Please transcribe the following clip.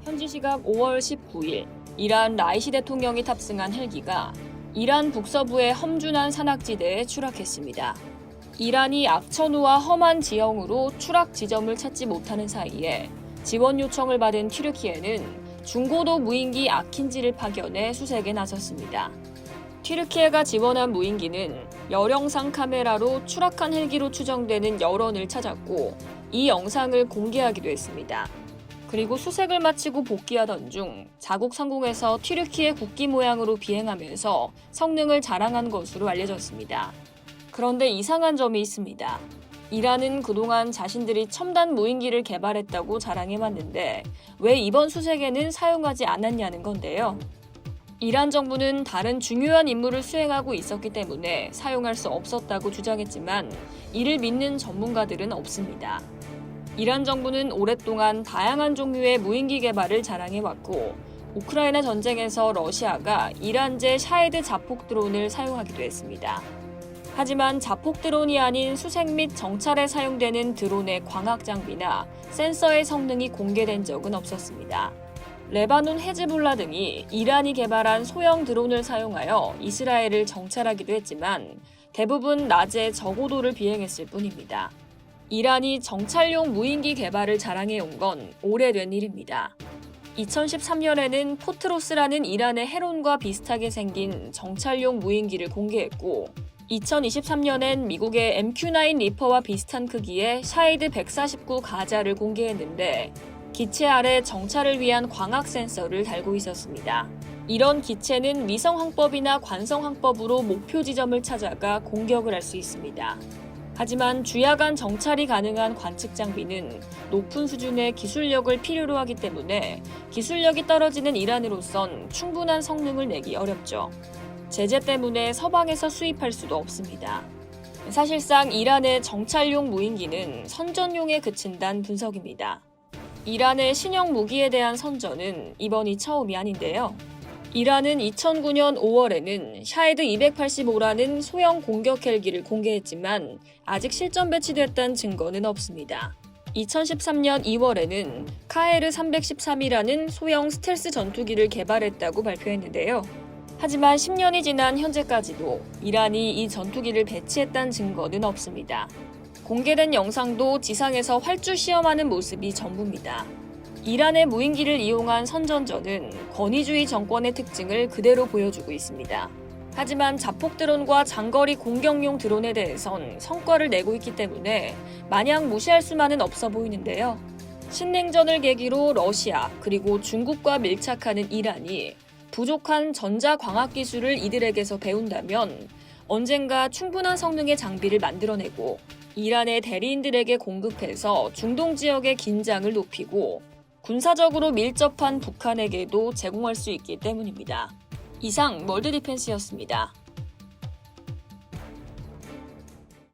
현지 시각 5월 19일 이란 라이시 대통령이 탑승한 헬기가 이란 북서부의 험준한 산악지대에 추락했습니다. 이란이 악천후와 험한 지형으로 추락 지점을 찾지 못하는 사이에 지원 요청을 받은 튀르키예는 중고도 무인기 아킨지를 파견해 수색에 나섰습니다. 튀르키예가 지원한 무인기는 열영상 카메라로 추락한 헬기로 추정되는 여론을 찾았고 이 영상을 공개하기도 했습니다. 그리고 수색을 마치고 복귀하던 중 자국 상공에서 튀르키예 국기 모양으로 비행하면서 성능을 자랑한 것으로 알려졌습니다. 그런데 이상한 점이 있습니다. 이란은 그동안 자신들이 첨단 무인기를 개발했다고 자랑해왔는데 왜 이번 수색에는 사용하지 않았냐는 건데요. 이란 정부는 다른 중요한 임무를 수행하고 있었기 때문에 사용할 수 없었다고 주장했지만 이를 믿는 전문가들은 없습니다. 이란 정부는 오랫동안 다양한 종류의 무인기 개발을 자랑해왔고 우크라이나 전쟁에서 러시아가 이란제 샤헤드 자폭 드론을 사용하기도 했습니다. 하지만 자폭 드론이 아닌 수색 및 정찰에 사용되는 드론의 광학 장비나 센서의 성능이 공개된 적은 없었습니다. 레바논 헤즈볼라 등이 이란이 개발한 소형 드론을 사용하여 이스라엘을 정찰하기도 했지만 대부분 낮에 저고도를 비행했을 뿐입니다. 이란이 정찰용 무인기 개발을 자랑해온 건 오래된 일입니다. 2013년에는 포트로스라는 이란의 헤론과 비슷하게 생긴 정찰용 무인기를 공개했고 2023년엔 미국의 MQ-9 리퍼와 비슷한 크기의 샤헤드 149 가자를 공개했는데 기체 아래 정찰을 위한 광학 센서를 달고 있었습니다. 이런 기체는 위성 항법이나 관성 항법으로 목표 지점을 찾아가 공격을 할 수 있습니다. 하지만 주야간 정찰이 가능한 관측 장비는 높은 수준의 기술력을 필요로 하기 때문에 기술력이 떨어지는 이란으로선 충분한 성능을 내기 어렵죠. 제재 때문에 서방에서 수입할 수도 없습니다. 사실상 이란의 정찰용 무인기는 선전용에 그친다는 분석입니다. 이란의 신형 무기에 대한 선전은 이번이 처음이 아닌데요. 이란은 2009년 5월에는 샤헤드 285라는 소형 공격 헬기를 공개했지만 아직 실전 배치됐다는 증거는 없습니다. 2013년 2월에는 카에르 313이라는 소형 스텔스 전투기를 개발했다고 발표했는데요. 하지만 10년이 지난 현재까지도 이란이 이 전투기를 배치했다는 증거는 없습니다. 공개된 영상도 지상에서 활주 시험하는 모습이 전부입니다. 이란의 무인기를 이용한 선전전은 권위주의 정권의 특징을 그대로 보여주고 있습니다. 하지만 자폭 드론과 장거리 공격용 드론에 대해선 성과를 내고 있기 때문에 마냥 무시할 수만은 없어 보이는데요. 신냉전을 계기로 러시아 그리고 중국과 밀착하는 이란이 부족한 전자광학 기술을 이들에게서 배운다면 언젠가 충분한 성능의 장비를 만들어내고 이란의 대리인들에게 공급해서 중동 지역의 긴장을 높이고 군사적으로 밀접한 북한에게도 제공할 수 있기 때문입니다. 이상 월드디펜스였습니다.